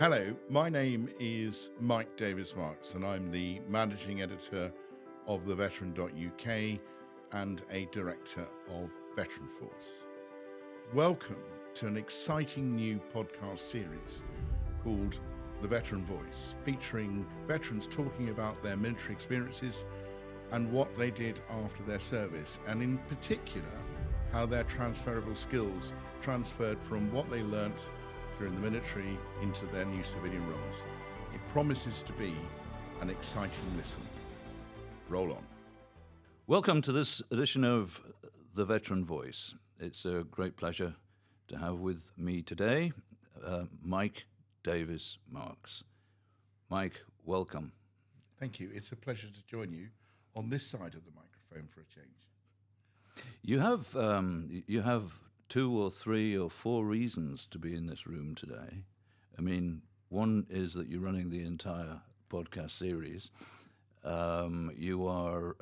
Hello, my name is Mike Davis-Marks and I'm the managing editor of TheVeteranUK and a director of Veteran Force. Welcome to an exciting new podcast series called The Veteran Voice, featuring veterans talking about their military experiences and what they did after their service, and in particular, how their transferable skills transferred from what they learnt during the military into their new civilian roles. It promises to be an exciting listen. Roll on. Welcome to this edition of The Veteran Voice. It's a great pleasure to have with me today Mike Davis-Marks. Mike, welcome. Thank you. It's a pleasure to join you on this side of the microphone for a change. You have 2 or 3 or 4 reasons to be in this room today. I mean, one is that you're running the entire podcast series. You are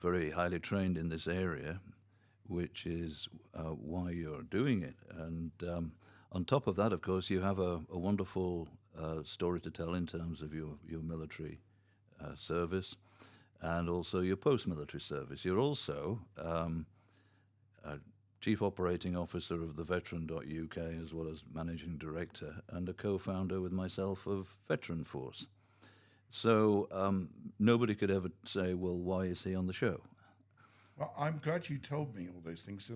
very highly trained in this area, which is why you're doing it. And on top of that, of course, you have a wonderful story to tell in terms of your military service and also your post-military service. You're also Chief Operating Officer of TheVeteranUK, as well as Managing Director and a co-founder with myself of Veteran Force. So nobody could ever say, well, why is he on the show? Well, I'm glad you told me all those things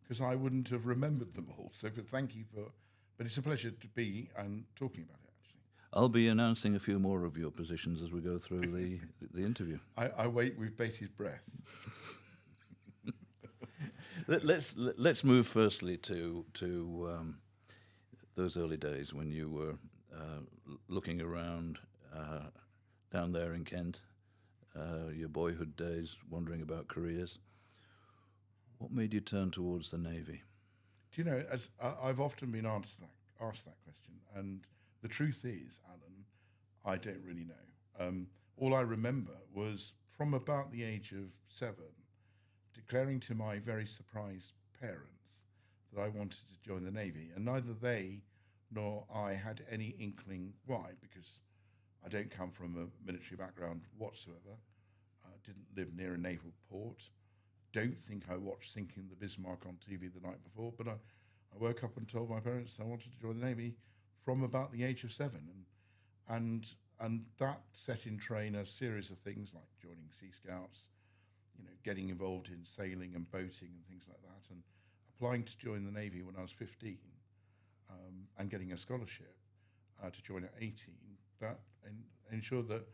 because I wouldn't have remembered them all. So thank you but it's a pleasure to be and talking about it, actually. I'll be announcing a few more of your positions as we go through the interview. I wait with bated breath. Let's move firstly to those early days when you were looking around down there in Kent, your boyhood days, wondering about careers. What made you turn towards the Navy? Do you know, as I've often been asked that question, and the truth is, Alan, I don't really know. All I remember was from about the age of 7, declaring to my very surprised parents that I wanted to join the Navy, and neither they nor I had any inkling why, because I don't come from a military background whatsoever. I didn't live near a naval port. Don't think I watched Sinking the Bismarck on TV the night before, but I woke up and told my parents I wanted to join the Navy from about the age of 7, and that set in train a series of things like joining Sea Scouts, getting involved in sailing and boating and things like that, and applying to join the Navy when I was 15, and getting a scholarship to join at 18. That ensured that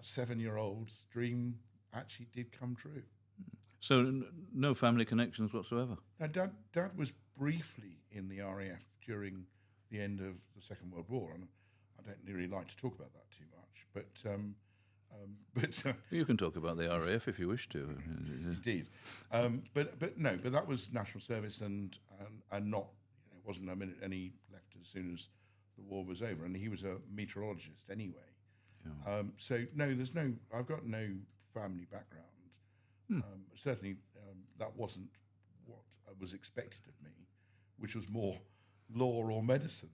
7-year-old's dream actually did come true. So no family connections whatsoever? Now, Dad was briefly in the RAF during the end of the Second World War, and I don't really like to talk about that too much, but you can talk about the RAF if you wish to. Indeed, but that was national service, and not, it wasn't a minute, and he left as soon as the war was over, and he was a meteorologist anyway. Yeah. So no, I've got no family background. Certainly, that wasn't what was expected of me, which was more law or medicine.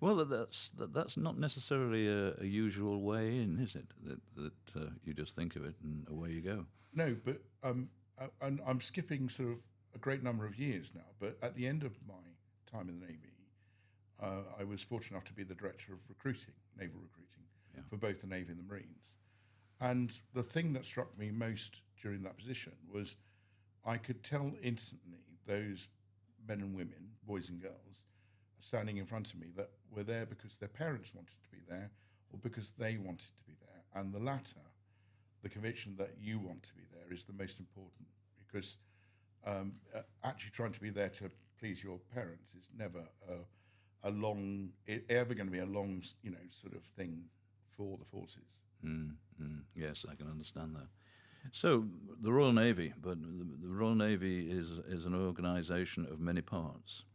Well, that's not necessarily a usual way in, is it? That you just think of it and away you go. No, but and I'm skipping sort of a great number of years now. But at the end of my time in the Navy, I was fortunate enough to be the director of recruiting, naval recruiting, for both the Navy and the Marines. And the thing that struck me most during that position was I could tell instantly those men and women, boys and girls, standing in front of me that were there because their parents wanted to be there or because they wanted to be there. And the latter, the conviction that you want to be there, is the most important, because actually trying to be there to please your parents is never ever going to be a long, sort of thing for the forces. Yes, I can understand that. So the Royal Navy, but the Royal Navy is an organisation of many parts.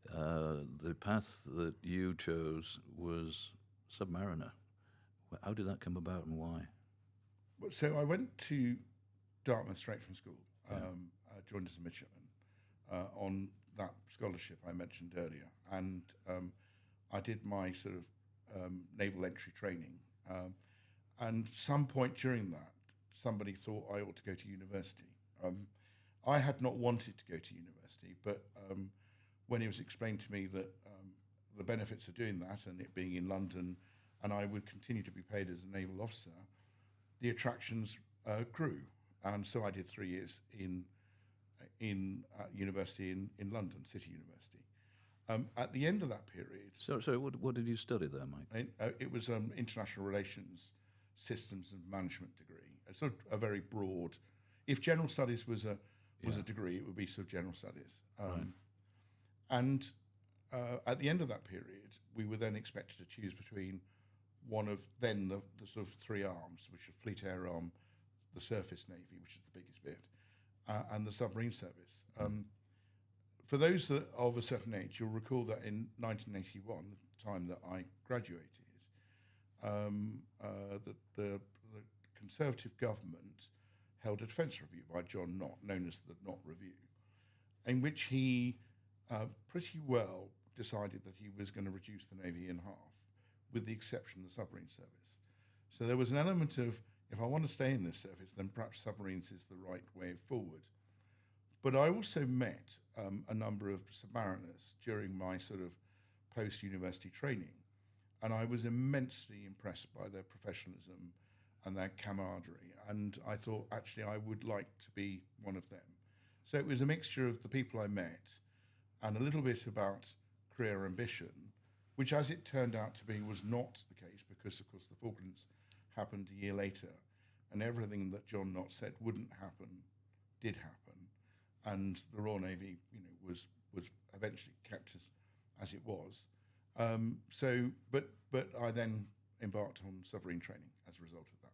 The path that you chose was Submariner. How did that come about and why? So I went to Dartmouth straight from school. I joined as a midshipman on that scholarship I mentioned earlier, and I did my sort of naval entry training. And some point during that, somebody thought I ought to go to university. I had not wanted to go to university, but when it was explained to me that the benefits of doing that and it being in London, and I would continue to be paid as a naval officer, the attractions grew. And so I did 3 years in university in London, City University. At the end of that period... So what did you study there, Mike? It was international relations, systems and management degree. It's sort of a very broad... If general studies was a degree, it would be sort of general studies. Right. And at the end of that period, we were then expected to choose between one of then the sort of three arms, which are Fleet Air Arm, the Surface Navy, which is the biggest bit, and the Submarine Service. For those that of a certain age, you'll recall that in 1981, the time that I graduated, the Conservative government held a defence review by John Knott, known as the Knott Review, in which he pretty well decided that he was going to reduce the Navy in half, with the exception of the submarine service. So there was an element of, if I want to stay in this service, then perhaps submarines is the right way forward. But I also met a number of submariners during my sort of post-university training, and I was immensely impressed by their professionalism and their camaraderie, and I thought, actually, I would like to be one of them. So it was a mixture of the people I met and a little bit about career ambition, which, as it turned out to be, was not the case because, of course, the Falklands happened a year later, and everything that John Knott said wouldn't happen did happen, and the Royal Navy, was eventually kept as it was. But I then embarked on submarine training as a result of that.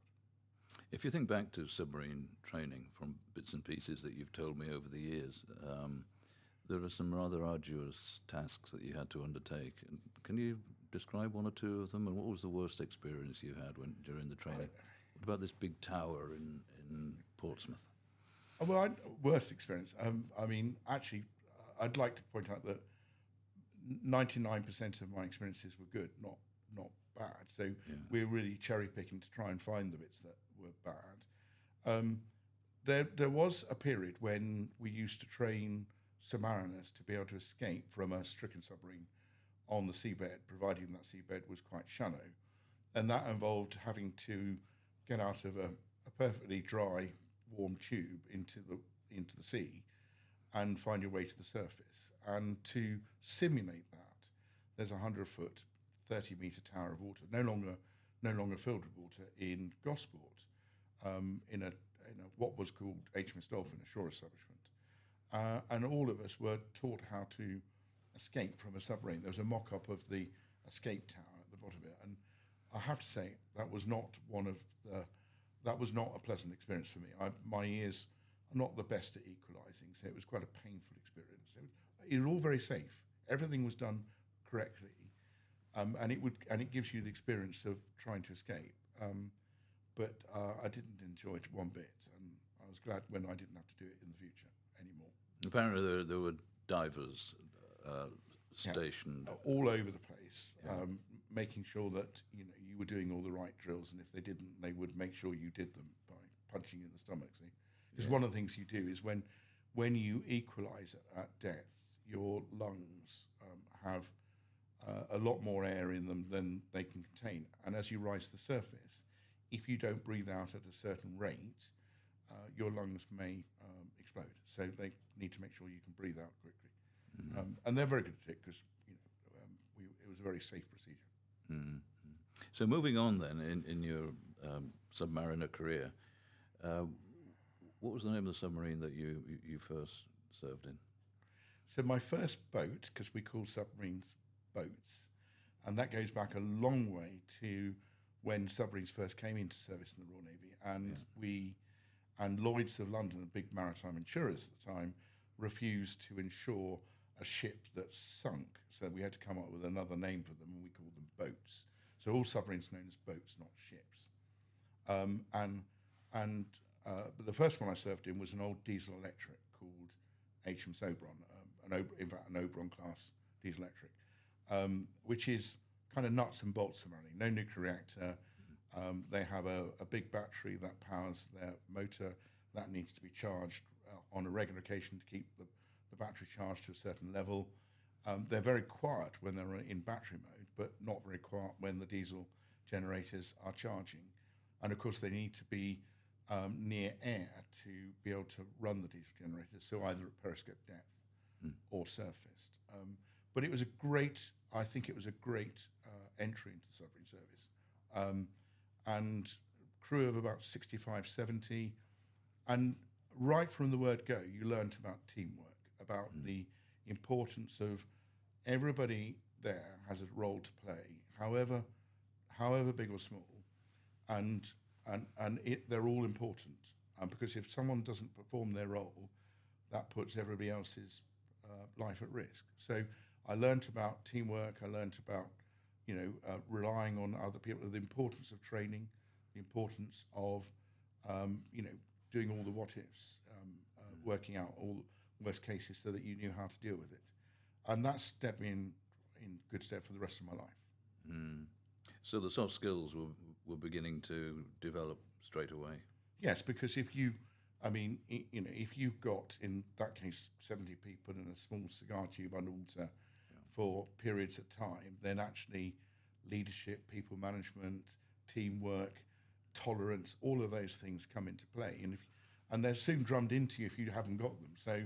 If you think back to submarine training from bits and pieces that you've told me over the years, there are some rather arduous tasks that you had to undertake. And can you describe one or two of them? And what was the worst experience you had during the training? What about this big tower in Portsmouth? Well, worst experience. Actually, I'd like to point out that 99% of my experiences were good, not bad. So we're really cherry picking to try and find the bits that were bad. There was a period when we used to train submariners to be able to escape from a stricken submarine on the seabed, providing that seabed was quite shallow, and that involved having to get out of a perfectly dry, warm tube into the sea and find your way to the surface. And to simulate that, there's a 100-foot, 30-metre tower of water, no longer filled with water, in Gosport, in a what was called HMS Dolphin, a shore establishment. And all of us were taught how to escape from a submarine. There was a mock-up of the escape tower at the bottom of it, and I have to say that was not a pleasant experience for me. My ears are not the best at equalising, so it was quite a painful experience. It was all very safe. Everything was done correctly, and it gives you the experience of trying to escape. But I didn't enjoy it one bit, and I was glad when I didn't have to do it in the future anymore. Apparently, there were divers stationed all over the place, making sure that you were doing all the right drills, and if they didn't, they would make sure you did them by punching you in the stomach. See, because one of the things you do is when you equalise at depth, your lungs have a lot more air in them than they can contain, and as you rise to the surface, if you don't breathe out at a certain rate, your lungs may explode. So they need to make sure you can breathe out quickly. Mm-hmm. And they're very good at it because it was a very safe procedure. Mm-hmm. So moving on then in your submariner career, what was the name of the submarine that you first served in? So my first boat, because we call submarines boats, and that goes back a long way to when submarines first came into service in the Royal Navy, and Lloyd's of London, the big maritime insurers at the time, refused to insure a ship that sunk. So we had to come up with another name for them, and we called them boats. So all submarines known as boats, not ships. But the first one I served in was an old diesel electric called HMS Oberon, in fact, an Oberon class diesel electric, which is kind of nuts and bolts submarine. No nuclear reactor. They have a big battery that powers their motor that needs to be charged on a regular occasion to keep the battery charged to a certain level. They're very quiet when they're in battery mode, but not very quiet when the diesel generators are charging. And of course, they need to be near air to be able to run the diesel generators, so either at periscope depth or surfaced. But it was I think it was a great entry into the submarine service. And crew of about 65, 70. And right from the word go, you learnt about teamwork, about the importance of everybody there has a role to play, however big or small, and they're all important. Because if someone doesn't perform their role, that puts everybody else's life at risk. So I learnt about teamwork. I learnt about relying on other people, the importance of training, the importance of doing all the what ifs, working out all worst cases so that you knew how to deal with it. And that stepped me in good stead for the rest of my life. So the soft skills were beginning to develop straight away. Yes, because if you've got, in that case, 70 people in a small cigar tube underwater for periods of time, then actually leadership, people management, teamwork, tolerance, all of those things come into play. And they're soon drummed into you if you haven't got them. So,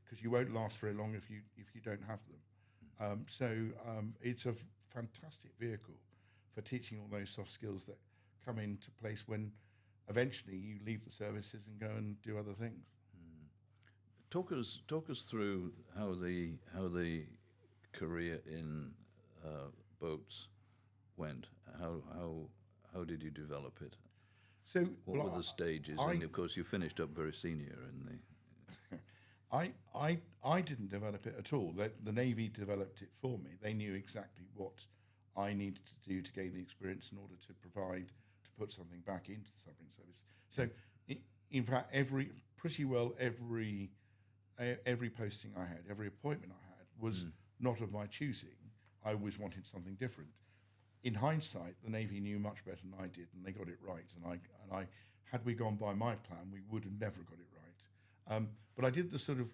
because you won't last very long if you don't have them. It's a fantastic vehicle for teaching all those soft skills that come into place when eventually you leave the services and go and do other things. Talk us through how the career in boats went. How did you develop it? So what were the stages? And of course, you finished up very senior in the. I didn't develop it at all. The Navy developed it for me. They knew exactly what I needed to do to gain the experience in order to put something back into the submarine service. So, in fact, every posting I had, every appointment I had was not of my choosing. I always wanted something different. In hindsight, the Navy knew much better than I did, and they got it right. And had we gone by my plan, we would have never got it right. But I did the sort of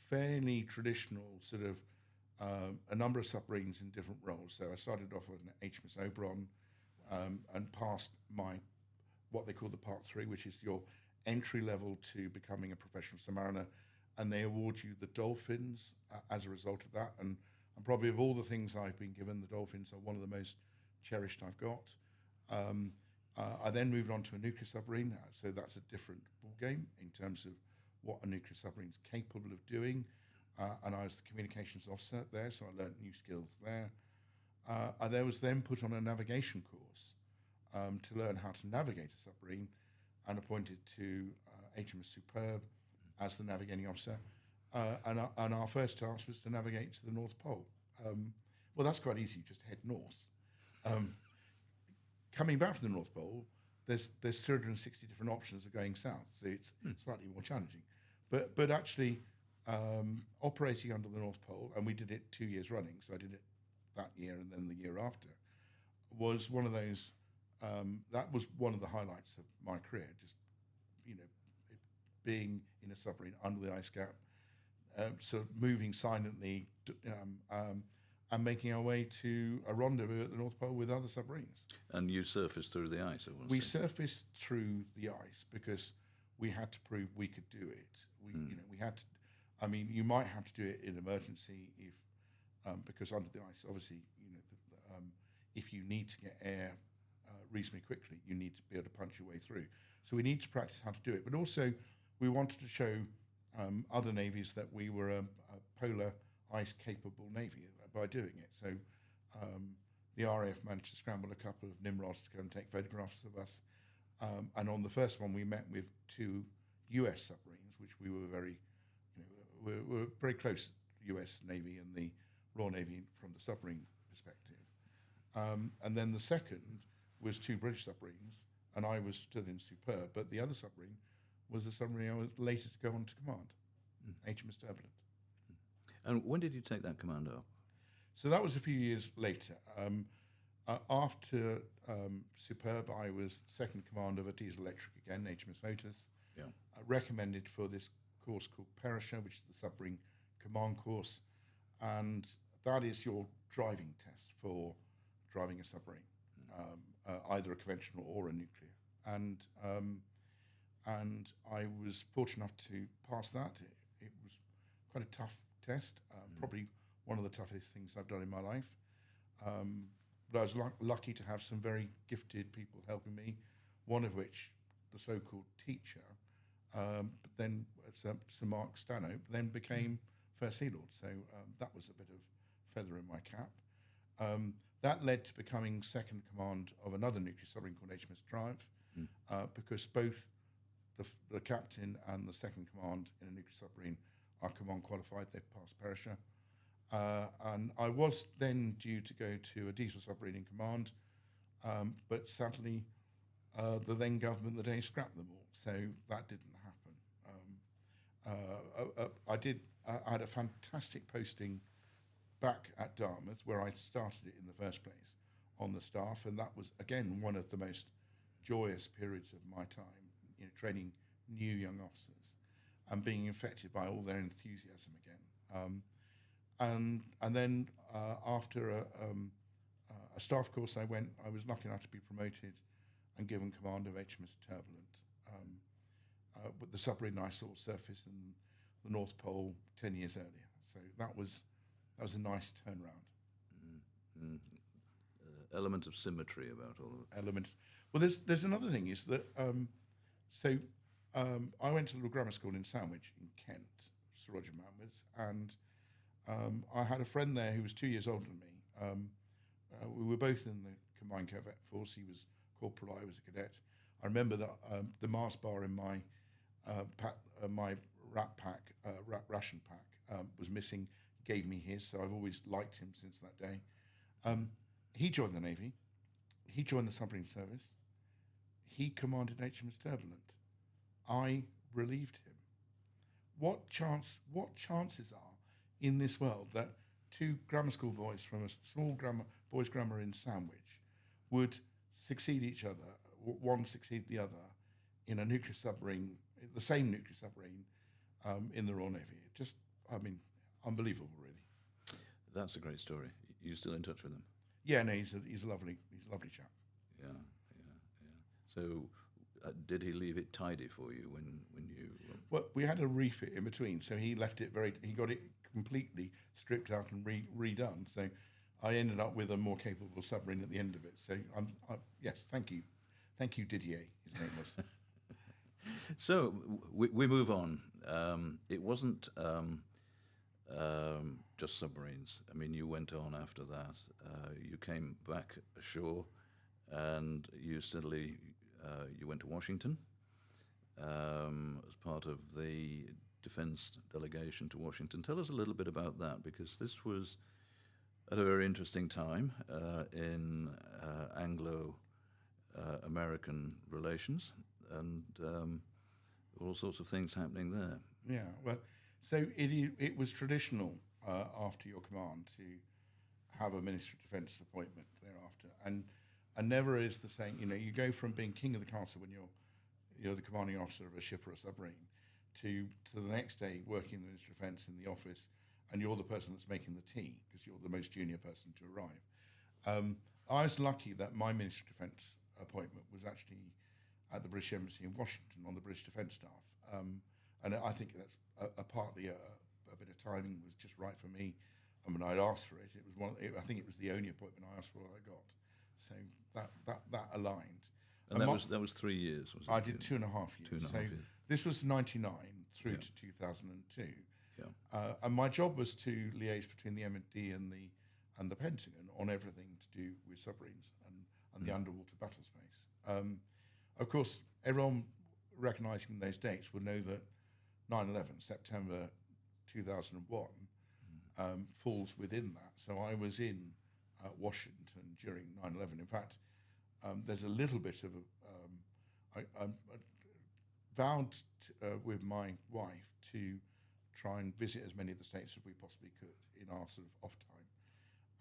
fairly traditional sort of a number of submarines in different roles. So I started off with an HMS Oberon and passed what they call the Part 3, which is your entry level to becoming a professional submariner, and they award you the Dolphins as a result of that. And probably of all the things I've been given, the Dolphins are one of the most cherished I've got. I then moved on to a nuclear submarine, so that's a different ballgame in terms of what a nuclear submarine is capable of doing. And I was the communications officer there, so I learnt new skills there. I was then put on a navigation course to learn how to navigate a submarine, and appointed to HMS Superb as the navigating officer. And our first task was to navigate to the North Pole. Well, that's quite easy, just head north. Coming back from the North Pole, there's 360 different options of going south, so it's slightly more challenging. But actually, operating under the North Pole, and we did it 2 years running, so I did it that year and then the year after, was one of those, that was one of the highlights of my career, just, being in a submarine under the ice cap, sort of moving silently, and making our way to a rendezvous at the North Pole with other submarines. And you surfaced through the ice, I want to We say. surfaced through the ice because we had to prove we could do it. We had to. I mean, you might have to do it in emergency if, because under the ice, obviously, if you need to get air reasonably quickly, you need to be able to punch your way through. So we need to practice how to do it. But also, we wanted to show other navies that we were a polar ice-capable navy by doing it. So the RAF managed to scramble a couple of Nimrods to go and take photographs of us. And on the first one, we met with 2 US submarines, which we were we're very close to the US Navy and the Royal Navy from the submarine perspective. And then the second was 2 British submarines, and I was stood in Superb, but the other submarine was the submarine I was later to go on to command, HMS Turbulent. And when did you take that command up? So that was a few years later. After Superb, I was second command of a diesel electric again, HMS Otis, Yeah. recommended for this course called Perisher, which is the submarine command course, and that is your driving test for driving a submarine, either a conventional or a nuclear. And I was fortunate enough to pass that. It was quite a tough test, probably one of the toughest things I've done in my life. But I was lucky to have some very gifted people helping me, one of which, the so-called teacher, but then Sir Mark Stanhope, then became First Sea Lord. So that was a bit of feather in my cap. That led to becoming second command of another nuclear submarine called HMS Triumph, because both the captain and the second command in a nuclear submarine are command qualified. They've passed Perisher. And I was then due to go to a diesel submarine in command, but sadly, the then government the day scrapped them all, so that didn't happen. I had a fantastic posting back at Dartmouth, where I started it in the first place, on the staff, and that was again one of the most joyous periods of my time, training new young officers and being infected by all their enthusiasm again. And then after a staff course I was lucky enough to be promoted and given command of HMS Turbulent, with the submarine I saw surface in the North Pole 10 years earlier. So that was a nice turnaround. Element of symmetry about all of it. Element. Well, there's another thing is that I went to a little grammar school in Sandwich in Kent, Sir Roger Manworth's, and I had a friend there who was 2 years older than me. We were both in the Combined Cadet Force. He was corporal, I was a cadet. I remember that the Mars bar in my my ration pack was missing. He gave me his, so I've always liked him since that day. He joined the Navy. He joined the submarine service. He commanded HMS Turbulent. I relieved him. What chances are in this world that two grammar school boys from a small boys' grammar in Sandwich would succeed each other, one succeed the other, in a nuclear submarine, the same nuclear submarine, in the Royal Navy? Unbelievable, really. That's a great story. You still in touch with him? Yeah, no, he's a lovely chap. Yeah. So, did he leave it tidy for you when you? Well, we had a refit in between, so he left it he got it completely stripped out and redone. So, I ended up with a more capable submarine at the end of it. So, yes, thank you, Didier. His name was. So we move on. It wasn't just submarines. I mean, you went on after that. You came back ashore, and you suddenly you went to Washington as part of the defense delegation to Washington. Tell us a little bit about that, because this was at a very interesting time in Anglo-American relations, and all sorts of things happening there. Yeah, well, so it was traditional after your command to have a Ministry of Defence appointment thereafter, and never is the same. You go from being king of the castle when you're the commanding officer of a ship or a submarine to the next day working in the Ministry of Defence in the office, and you're the person that's making the tea because you're the most junior person to arrive. I was lucky that my Ministry of Defence appointment was actually at the British Embassy in Washington on the British Defence staff, and I think that's partly a bit of timing was just right for me. I mean, I'd asked for it. It was I think it was the only appointment I asked for that I got. So that aligned. And that was 3 years, was it? I did 2.5 years. 2.5 years. This was 1999 through to 2002. Yeah. And my job was to liaise between the M&D and the Pentagon on everything to do with submarines and the underwater battle space. Of course, everyone recognising those dates would know that 9/11, September 2001, falls within that. So I was in Washington during 9/11. In fact, there's a little bit of I vowed with my wife to try and visit as many of the states as we possibly could in our sort of off time.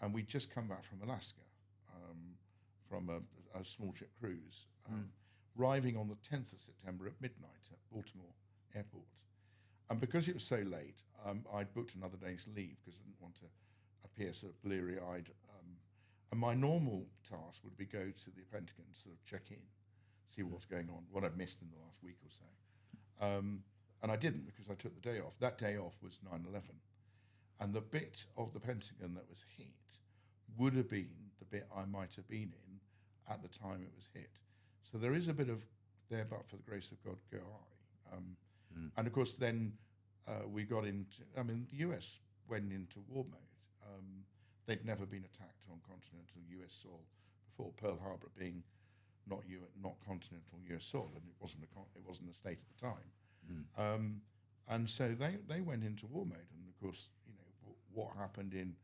And we'd just come back from Alaska, from a small ship cruise, arriving on the 10th of September at midnight at Baltimore Airport. And because it was so late, I'd booked another day's leave because I didn't want to appear sort of bleary-eyed. And my normal task would be go to the Pentagon to sort of check in, see what's going on, what I've missed in the last week or so. And I didn't because I took the day off. That day off was 9/11. And the bit of the Pentagon that was hit would have been the bit I might have been in at the time it was hit. So there is a bit of there, but for the grace of God, go I. And of course, then we got into, the US went into war mode. They'd never been attacked on continental US soil before, Pearl Harbor being not continental US soil, and it wasn't a state at the time. And so they went into war mode, and of course, what happened in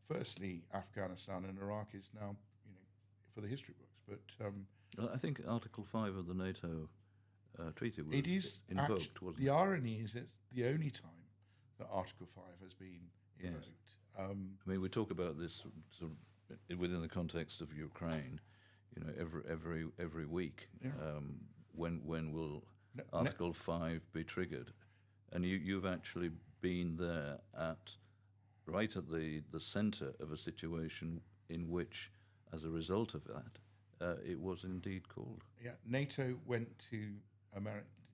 firstly Afghanistan and Iraq is now for the history books. But I think Article 5 of the NATO treaty was it is invoked, wasn't the it? irony is it's the only time that Article 5 has been invoked. We talk about this sort of within the context of Ukraine. Every week. When will Article 5 be triggered? And you've actually been there right at the centre of a situation in which, as a result of that, it was indeed called. Yeah, NATO went to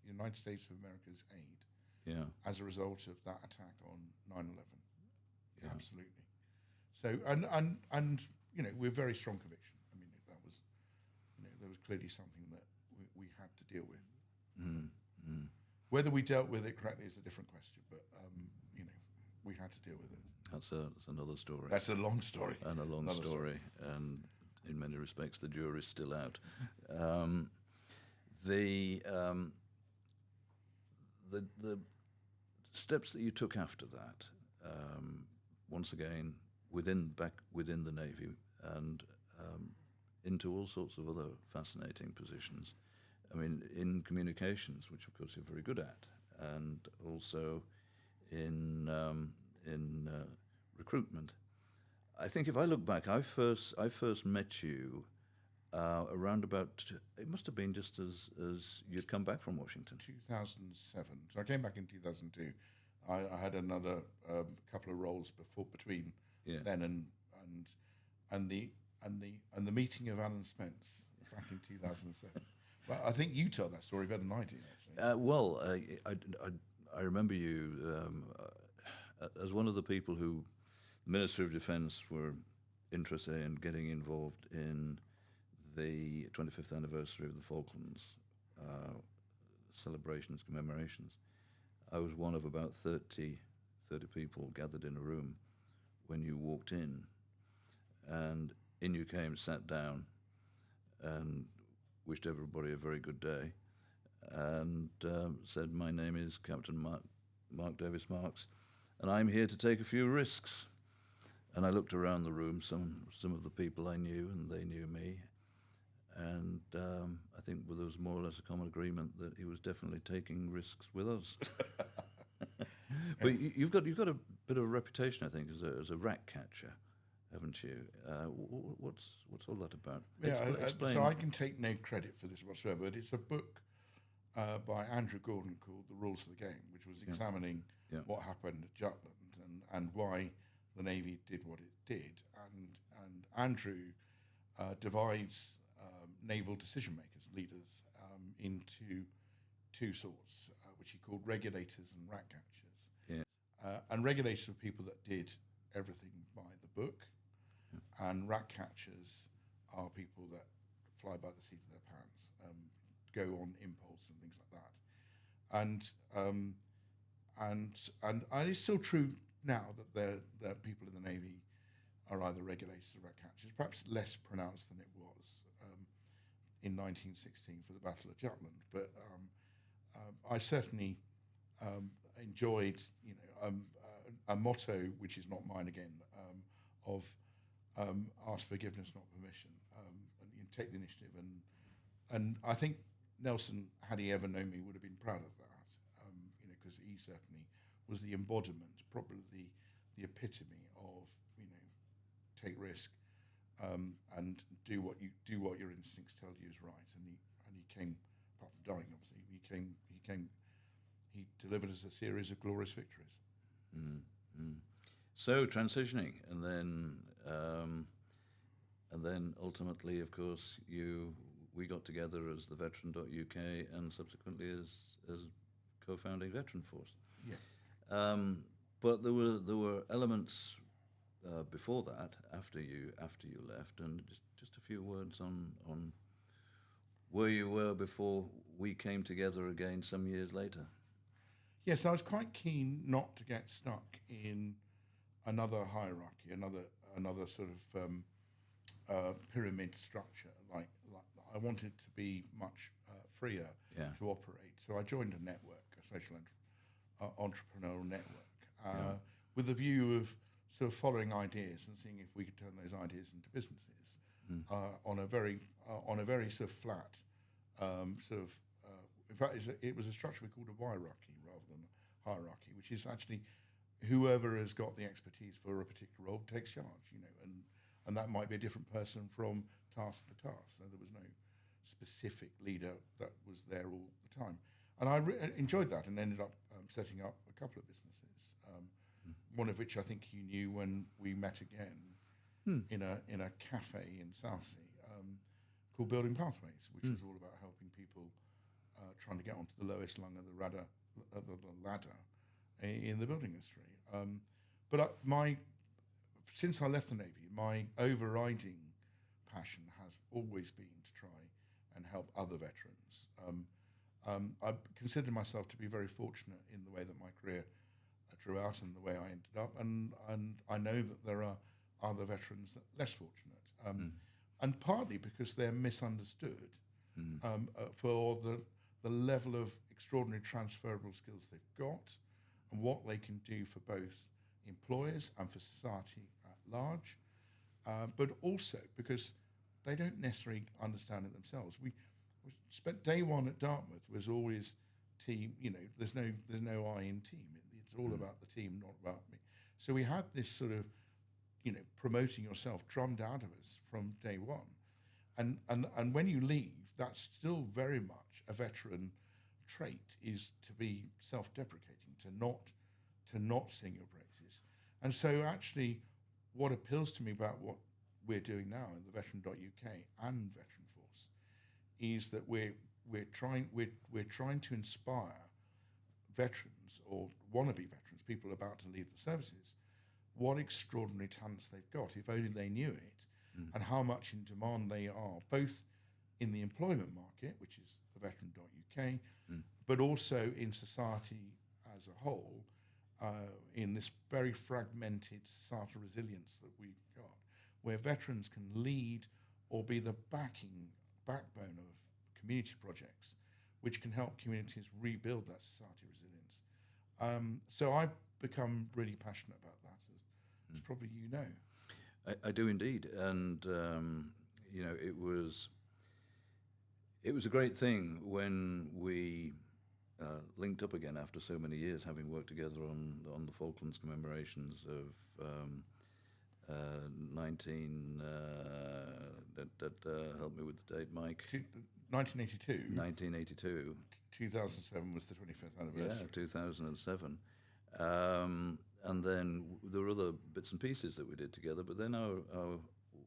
United States of America's aid as a result of that attack on 9/11. Yeah. Absolutely. So, and we're very strong conviction. That was, there was clearly something that we had to deal with. Whether we dealt with it correctly is a different question, but we had to deal with it. That's another story. That's a long story. And a long story, and in many respects, the jury's still out. The steps that you took after that, once again, back within the Navy, and into all sorts of other fascinating positions. In communications, which of course you're very good at, and also in recruitment. I think if I look back, I first met you around about, it must have been just as you'd come back from Washington. 2007. So I came back in 2002. I had another couple of roles between then and the meeting of Alan Spence back in 2007. Well, I think you tell that story better than I do, actually. I remember you as one of the people who the Ministry of Defence were interested in getting involved in the 25th anniversary of the Falklands celebrations, commemorations. I was one of about 30 people gathered in a room when you walked in, and in you came, sat down, and wished everybody a very good day, and said, "My name is Captain Mark Davis Marks, and I'm here to take a few risks." And I looked around the room, some of the people I knew, and they knew me, and I think there was more or less a common agreement that he was definitely taking risks with us. But you've got a bit of a reputation, I think, as a rat catcher, haven't you? What's all that about? Explain. So I can take no credit for this whatsoever, but it's a book by Andrew Gordon called The Rules of the Game, which was examining what happened at Jutland and why the Navy did what it did. And Andrew divides naval decision makers, leaders, into two sorts, which he called regulators and rat catchers. And regulators are people that did everything by the book, and rat catchers are people that fly by the seat of their pants, go on impulse and things like that. And it's still true now that the people in the Navy are either regulators or rat catchers, perhaps less pronounced than it was in 1916 for the Battle of Jutland. But I certainly enjoyed, a motto which is not mine again, of ask forgiveness, not permission, and take the initiative. And I think Nelson, had he ever known me, would have been proud of that, because he certainly was the embodiment, probably the epitome of, take risk, and do what your instincts tell you is right. And he came, apart from dying, obviously, he delivered us a series of glorious victories. So transitioning, and then ultimately, of course, we got together as TheVeteranUK and subsequently as co-founding Veteran Force. Yes. But there were elements before that, after you left, and just a few words on where you were before we came together again some years later. Yes, I was quite keen not to get stuck in another hierarchy, another sort of pyramid structure. Like I wanted to be much freer to operate. So I joined a network, a social entrepreneurial network, with the view of sort of following ideas and seeing if we could turn those ideas into businesses on a very sort of flat in fact, it was a structure we called a hierarchy rather than a hierarchy, which is actually whoever has got the expertise for a particular role takes charge, and that might be a different person from task to task. So there was no specific leader that was there all the time. And I enjoyed that and ended up setting up a couple of businesses, one of which I think you knew when we met again in a cafe in Southsea called Building Pathways, which was all about helping people trying to get onto the lowest rung of the ladder in the building industry. But since I left the Navy, my overriding passion has always been to try and help other veterans. I consider myself to be very fortunate in the way that my career drew out and the way I ended up, and I know that there are other veterans that are less fortunate, and partly because they're misunderstood for the level of extraordinary transferable skills they've got and what they can do for both employers and for society at large, but also because they don't necessarily understand it themselves. We spent day one at Dartmouth was always team. There's no I in team. It's all about the team, not about me. So we had this sort of, promoting yourself drummed out of us from day one, and when you leave, that's still very much a veteran trait, is to be self-deprecating, to not sing your praises. And so actually, what appeals to me about what we're doing now in the TheVeteranUK and Veteran Force is that we're trying to inspire veterans or wannabe veterans, people about to leave the services, what extraordinary talents they've got, if only they knew it, and how much in demand they are, both in the employment market, which is the TheVeteranUK, but also in society as a whole, in this very fragmented societal resilience that we've got, where veterans can lead or be the backbone of community projects, which can help communities rebuild that society resilience. So I've become really passionate about that, as probably you know. I do indeed, and it was a great thing when we linked up again after so many years, having worked together on the Falklands commemorations of 19. Help me with the date, Mike. 1982. 1982. 2007 was the 25th anniversary. Yeah, 2007. And then there were other bits and pieces that we did together, but then our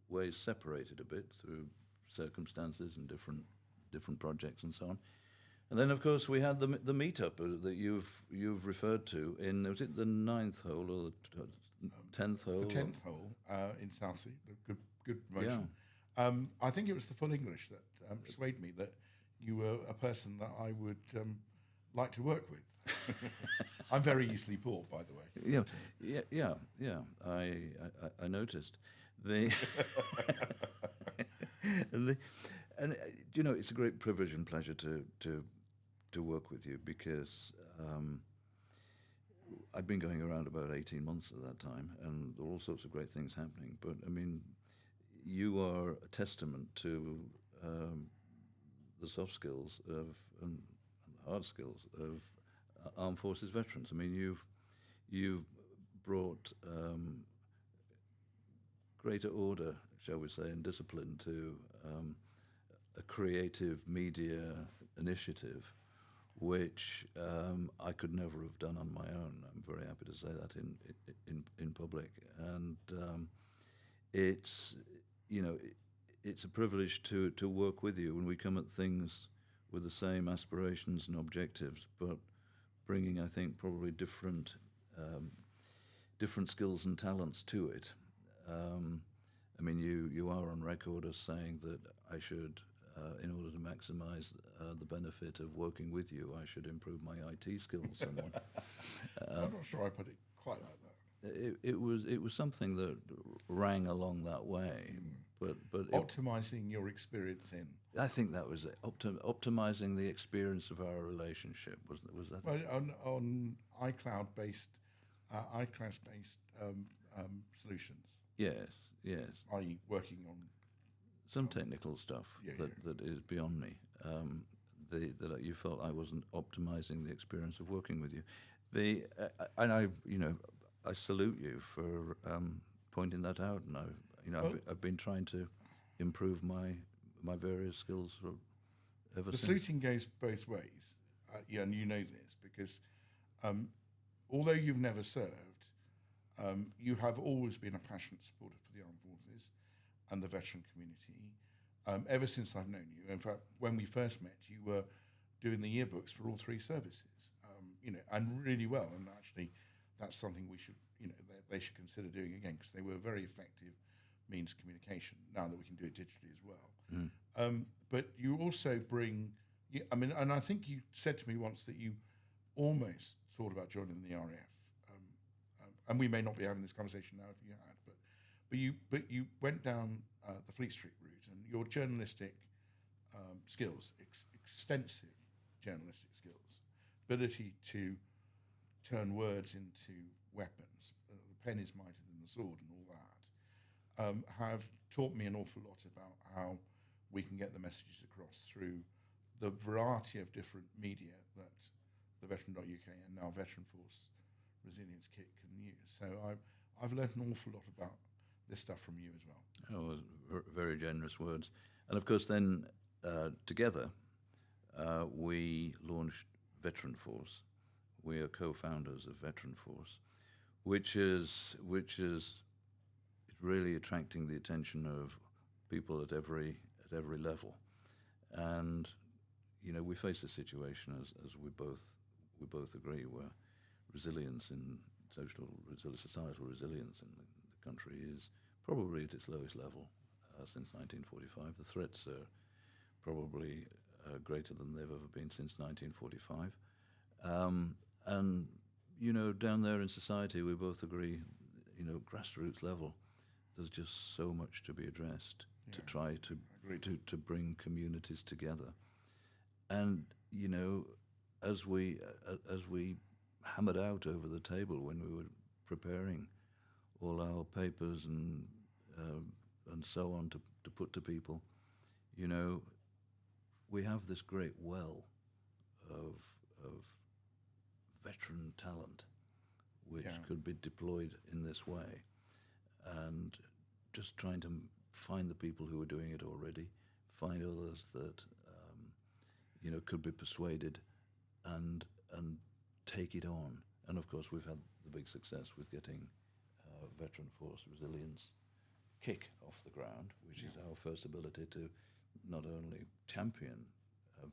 ways separated a bit through circumstances and different projects and so on. And then, of course, we had the meetup that you've referred to in, was it the 9th hole or the 10th hole? The 10th hole in Southsea, good promotion. Yeah. I think it was the full English that persuaded me that you were a person that I would like to work with. I'm very easily bored, by the way. Yeah. I noticed and it's a great privilege and pleasure to work with you, because I've been going around about 18 months at that time, and there were all sorts of great things happening. But I mean, you are a testament to the soft skills and the hard skills of armed forces veterans. I mean, you've brought greater order, shall we say, and discipline to a creative media initiative, which I could never have done on my own. I'm very happy to say that in public, and it's it's a privilege to work with you when we come at things with the same aspirations and objectives, but bringing, I think, probably different skills and talents to it. I mean, you are on record as saying that I should, in order to maximise the benefit of working with you, I should improve my IT skills somewhat. I'm not sure I put it quite like that. It was something that rang along that way, but Optimising your experience in. I think that was it. Optimizing the experience of our relationship was that. Well, on iCloud-based solutions. Yes, i.e. working on some technical stuff that is beyond me. That you felt I wasn't optimizing the experience of working with you. And I salute you for pointing that out. And I've been trying to improve my various skills ever since. The saluting goes both ways, and you know this because although you've never served, you have always been a passionate supporter for the armed forces and the veteran community. Ever since I've known you, in fact, when we first met, you were doing the yearbooks for all three services, and really well. And actually, that's something we should, they should consider doing again because they were very effective means of communication. Now that we can do it digitally as well, but you also bring. And I think you said to me once that you almost thought about joining the RAF. And we may not be having this conversation now if you had, but you went down the Fleet Street route, and your journalistic skills, extensive journalistic skills, ability to turn words into weapons, the pen is mightier than the sword, and all that, have taught me an awful lot about how we can get the messages across through the variety of different media that the TheVeteranUK and now Veteran Force Resilience Kit can use. So I've learned an awful lot about this stuff from you as well. Oh, very generous words. And of course, then together we launched Veteran Force. We are co-founders of Veteran Force, which is really attracting the attention of people at every level. And we face a situation as we both agree where resilience in societal resilience in the country is probably at its lowest level since 1945. The threats are probably greater than they've ever been since 1945. And down there in society, we both agree, grassroots level, there's just so much to be addressed to try to bring communities together. And as we hammered out over the table when we were preparing all our papers and so on to put to people, we have this great well of veteran talent which could be deployed in this way, and just trying to find the people who are doing it already, find others that could be persuaded and take it on. And of course, we've had the big success with getting Veteran Force Resilience kick off the ground, which is our first ability to not only champion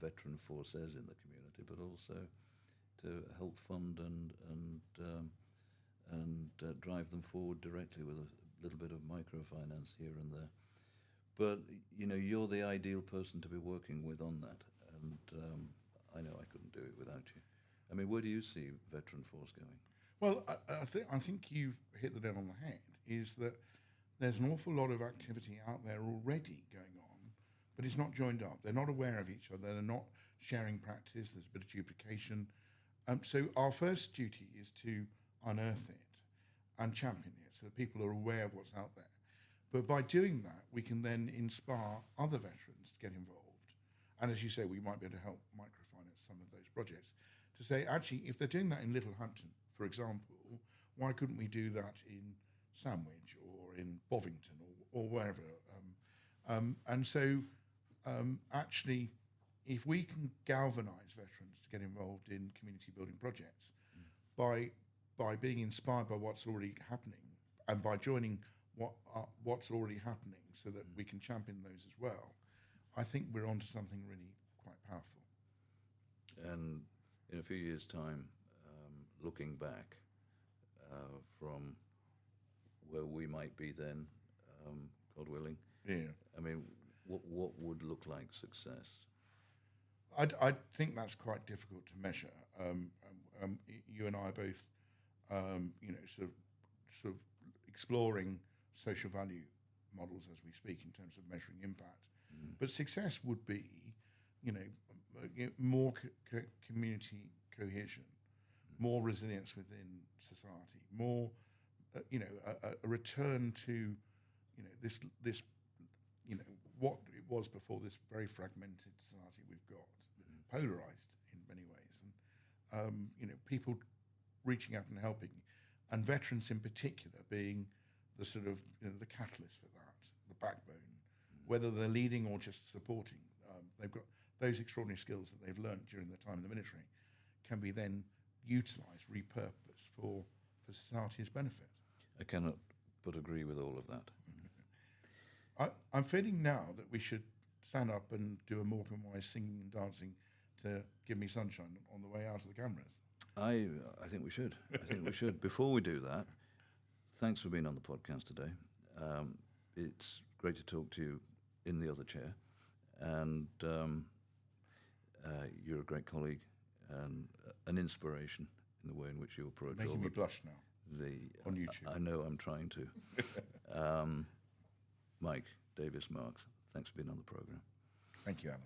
veteran forces in the community, but also to help fund and drive them forward directly with a little bit of microfinance here and there. But you're the ideal person to be working with on that, and I know I couldn't do it without you. I mean, where do you see Veteran Force going? Well, I think you've hit the nail on the head, is that there's an awful lot of activity out there already going on, but it's not joined up. They're not aware of each other. They're not sharing practice. There's a bit of duplication. So our first duty is to unearth it and champion it so that people are aware of what's out there. But by doing that, we can then inspire other veterans to get involved. And as you say, we might be able to help microfinance some of those projects. to say, actually, if they're doing that in Littlehampton, for example, why couldn't we do that in Sandwich or in Bovington or wherever? And so, actually, if we can galvanise veterans to get involved in community building projects by being inspired by what's already happening and by joining what's already happening so that we can champion those as well, I think we're onto something really quite powerful. And in a few years' time, looking back from where we might be then, God willing, Yeah. I mean, what would look like success? I think that's quite difficult to measure. You and I are both, sort of exploring social value models as we speak in terms of measuring impact. But success would be, more community cohesion, more resilience within society, more, a return to, this, what it was before, this very fragmented society we've got, polarized in many ways, and people reaching out and helping, and veterans in particular being the sort of the catalyst for that, the backbone, whether they're leading or just supporting. They've got those extraordinary skills that they've learned during their time in the military, can be then utilised, repurposed for society's benefit. I cannot but agree with all of that. I'm feeling now that we should stand up and do a Morecambe Wise singing and dancing to Give Me Sunshine on the way out of the cameras. I think we should. I think we should. Before we do that, thanks for being on the podcast today. It's great to talk to you in the other chair, and you're a great colleague and an inspiration in the way in which you approach. Making me blush now. On YouTube. I know I'm trying to. Mike Davis Marks, thanks for being on the program. Thank you, Alan.